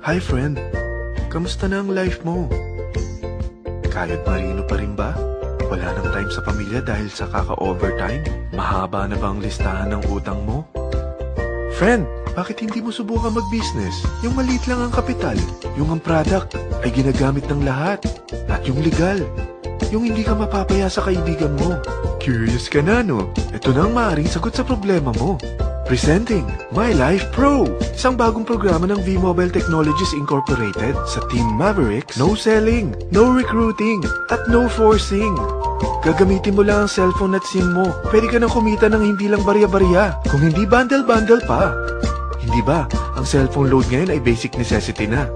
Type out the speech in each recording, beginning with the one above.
Hi friend, kamusta na ang life mo? Kayod marino pa rin ba? Wala nang time sa pamilya dahil sa kaka-overtime? Mahaba na ba ang listahan ng utang mo? Friend, bakit hindi mo subukan mag-business? Yung maliit lang ang kapital, yung ang product ay ginagamit ng lahat, at yung legal, yung hindi ka mapapaya sa kaibigan mo. Curious ka na, no? Ito na ang maaaring sagot sa problema mo. Presenting My Life Pro, isang bagong programa ng V-Mobile Technologies Incorporated sa Team Mavericks. No selling, no recruiting, at no forcing. Gagamitin mo lang ang cellphone at SIM mo. Pwede ka nang kumita ng hindi lang barya-barya, kung hindi bundle-bundle pa. Hindi ba, ang cellphone load ngayon ay basic necessity na.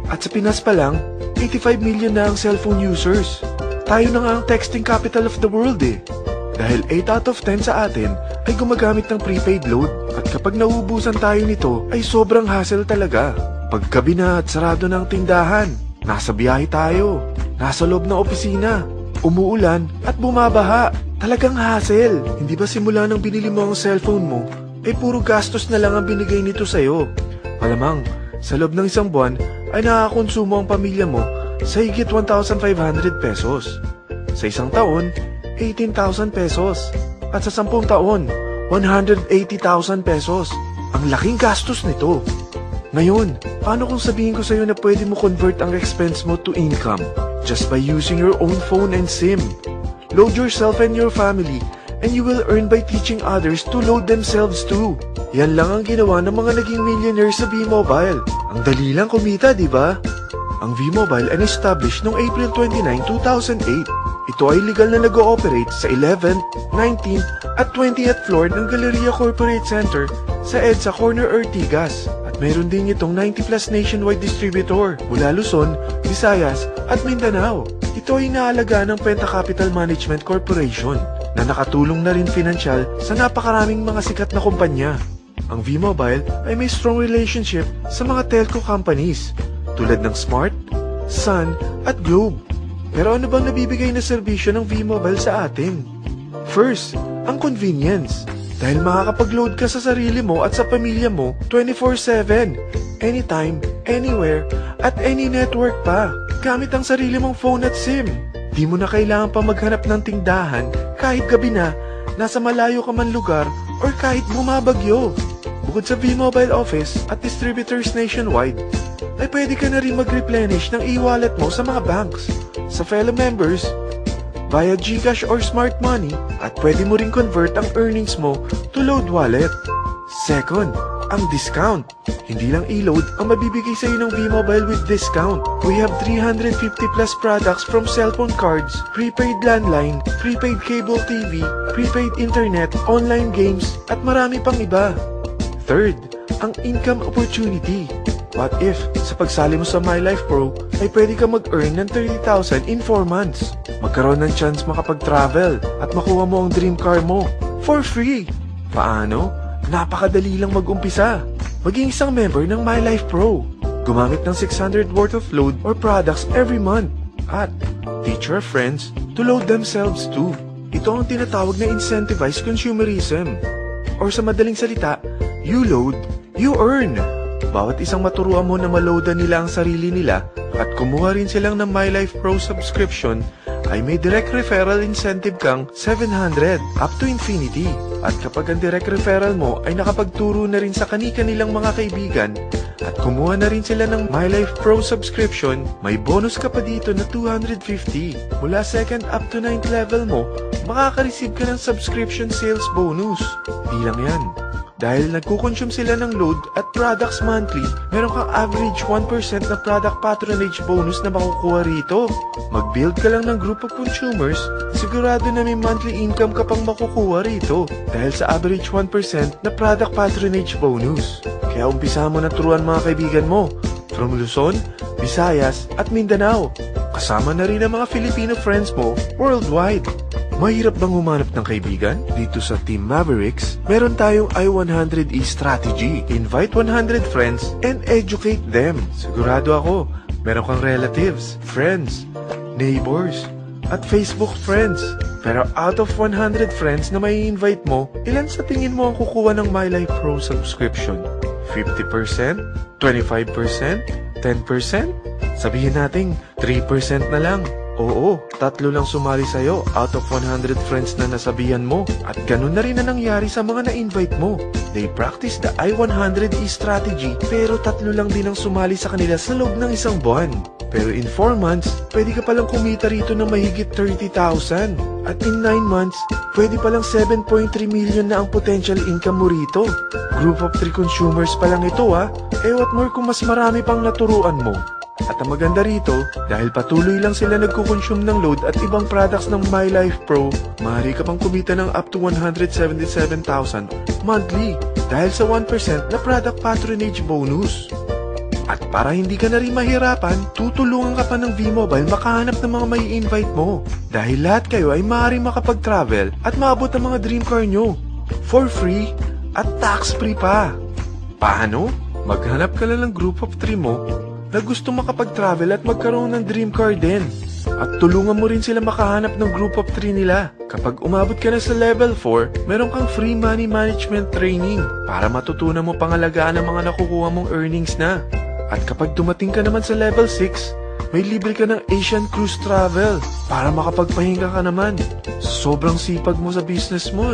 At sa Pinas pa lang, 85 million na ang cellphone users. Tayo na nga ang texting capital of the world eh. Dahil 8 out of 10 sa atin ay gumagamit ng prepaid load at kapag nauubusan tayo nito ay sobrang hassle talaga. Paggabi na at sarado ng tindahan, nasa biyahe tayo, nasa loob ng opisina, umuulan at bumabaha. Talagang hassle. Hindi ba simula nang binili mo ang cellphone mo ay puro gastos na lang ang binigay nito sa'yo? Malamang, sa loob ng isang buwan ay nakakakonsumo ang pamilya mo sa higit 1,500 pesos. Sa isang taon, 18,000 pesos. At sa 10 taon, 180,000 pesos. Ang laking gastos nito. Ngayon, paano kung sabihin ko sa'yo na pwede mo convert ang expense mo to income just by using your own phone and SIM? Load yourself and your family and you will earn by teaching others to load themselves too. Yan lang ang ginawa ng mga naging millionaires sa V-Mobile. Ang dali lang kumita, di ba? Ang V-Mobile ay established noong April 29, 2008. Ito ay legal na nag-ooperate sa 11th, 19th at 20th floor ng Galleria Corporate Center sa EDSA Corner Ortigas. At mayroon din itong 90 plus nationwide distributor mula Luzon, Visayas at Mindanao. Ito ay inaalaga ng Penta Capital Management Corporation na nakatulong na rin pinansyal sa napakaraming mga sikat na kumpanya. Ang V-Mobile ay may strong relationship sa mga telco companies tulad ng Smart, Sun at Globe. Pero ano bang nabibigay na serbisyo ng V-Mobile sa atin? First, ang convenience. Dahil makakapag-load ka sa sarili mo at sa pamilya mo 24/7, anytime, anywhere, at any network pa. Gamit ang sarili mong phone at SIM. Di mo na kailangan pa maghanap ng tindahan kahit gabi na, nasa malayo ka man lugar, or kahit bumabagyo. Bukod sa V-Mobile office at distributors nationwide, ay pwede ka na rin mag-replenish ng e-wallet mo sa mga banks, sa fellow members, via GCash or Smart Money, at pwede mo rin convert ang earnings mo to load wallet. Second, ang discount. Hindi lang e-load ang mabibigay sa iyo ng V-Mobile with discount. We have 350 plus products from cellphone cards, prepaid landline, prepaid cable TV, prepaid internet, online games, at marami pang iba. Third, ang income opportunity. What if, sa pagsali mo sa My Life Pro, ay pwede ka mag-earn ng 30,000 in 4 months? Magkaroon ng chance makapag-travel at makuha mo ang dream car mo for free. Paano? Napakadali lang mag-umpisa. Maging isang member ng My Life Pro. Gumamit ng 600 worth of load or products every month. At teach your friends to load themselves too. Ito ang tinatawag na incentivized consumerism. Or sa madaling salita, you load, you earn. Bawat isang maturuan mo na maloadan nila ang sarili nila at kumuha rin silang ng My Life Pro subscription ay may direct referral incentive kang 700 up to infinity. At kapag ang direct referral mo ay nakapagturo na rin sa kani-kanilang mga kaibigan at kumuha na rin sila ng My Life Pro subscription, may bonus ka pa dito na 250. Mula 2nd up to 9th level mo, makaka-receive ka ng subscription sales bonus. Di lang yan. Dahil nagkukonsume sila ng load at products monthly, meron kang average 1% na product patronage bonus na makukuha rito. Mag-build ka lang ng group of consumers, sigurado na may monthly income ka pang makukuha rito dahil sa average 1% na product patronage bonus. Kaya umpisa mo na turuan mga kaibigan mo from Luzon, Visayas at Mindanao. Kasama na rin ang mga Filipino friends mo worldwide. Mahirap bang humanap ng kaibigan? Dito sa Team Mavericks, meron tayong I100E strategy. Invite 100 friends and educate them. Sigurado ako, meron kang relatives, friends, neighbors, at Facebook friends. Pero out of 100 friends na may invite mo, ilan sa tingin mo ang kukuha ng My Life Pro subscription? 50%? 25%? 10%? Sabihin nating 3% na lang. Oo, 3 lang sumali sa'yo out of 100 friends na nasabihan mo. At ganun na rin na nangyari sa mga na-invite mo. They practice the I-100E strategy pero 3 lang din ang sumali sa kanila sa loob ng isang buwan. Pero in 4 months, pwede ka palang kumita rito ng mahigit 30,000. At in 9 months, pwede palang 7.3 million na ang potential income mo rito. Group of 3 consumers pa lang ito what more kung mas marami pang naturuan mo. At ang maganda rito, dahil patuloy lang sila nagkukonsume ng load at ibang products ng MyLife Pro, maaari ka pang kumita ng up to 177,000 monthly dahil sa 1% na product patronage bonus. At para hindi ka na rin mahirapan, tutulungan ka pa ng V-Mobile makahanap ng mga may invite mo. Dahil lahat kayo ay maaaring makapag-travel at maabot ang mga dream car nyo. For free at tax-free pa. Paano? Maghanap ka lang ng group of 3 mo na gusto makapag-travel at magkaroon ng dream car din. At tulungan mo rin sila makahanap ng group of 3 nila. Kapag umabot ka na sa level 4, meron kang free money management training para matutunan mo pangalagaan ang mga nakukuha mong earnings na. At kapag dumating ka naman sa level 6, may libre ka ng Asian Cruise Travel para makapagpahinga ka naman. Sobrang sipag mo sa business mo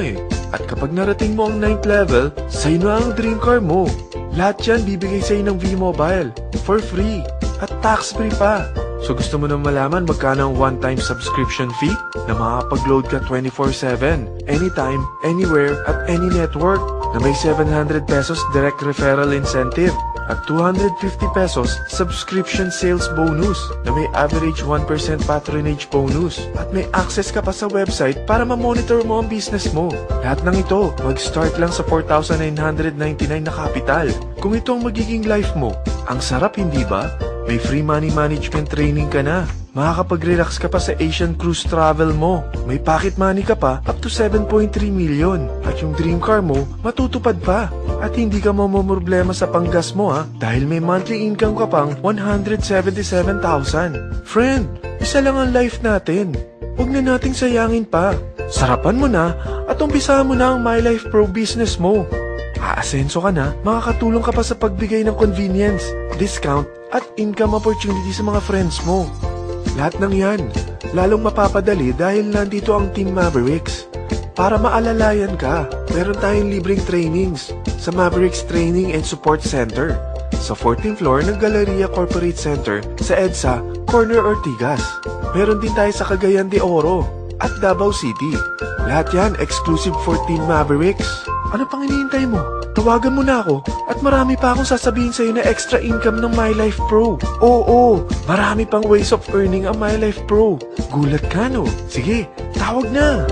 At kapag narating mo ang 9th level, sa'yo na ang dream car mo. Lahat yan bibigay sa'yo ng V-Mobile for free at tax-free pa. So gusto mo na malaman magkano ang one-time subscription fee na makakapag-load ka 24/7, anytime, anywhere, at any network na may 700 pesos direct referral incentive at 250 pesos subscription sales bonus na may average 1% patronage bonus at may access ka pa sa website para ma-monitor mo ang business mo. Lahat ng ito, mag-start lang sa 4,999 na capital. Kung ito ang magiging life mo, ang sarap hindi ba? May free money management training ka na. Makakapag-relax ka pa sa Asian Cruise Travel mo. May pocket money ka pa up to 7.3 million. At yung dream car mo, matutupad pa. At hindi ka mamumroblema sa panggas mo dahil may monthly income ka pang 177,000. Friend, isa lang ang life natin. Huwag na nating sayangin pa. Sarapan mo na at umpisahan mo na ang MyLife Pro business mo. Aasenso ka na, makakatulong ka pa sa pagbigay ng convenience, discount, at income opportunity sa mga friends mo. Lahat ng yan, lalong mapapadali dahil nandito ang Team Mavericks. Para maalalayan ka, meron tayong libreng trainings sa Mavericks Training and Support Center sa 14th floor ng Galleria Corporate Center sa EDSA, Corner Ortigas. Meron din tayo sa Cagayan de Oro at Davao City. Lahat yan exclusive for Team Mavericks. Ano pang hinihintay mo? Tawagan mo na ako at marami pa akong sasabihin sa'yo na extra income ng MyLife Pro. Oo, marami pang ways of earning ang MyLife Pro. Gulat ka no? Sige, tawag na!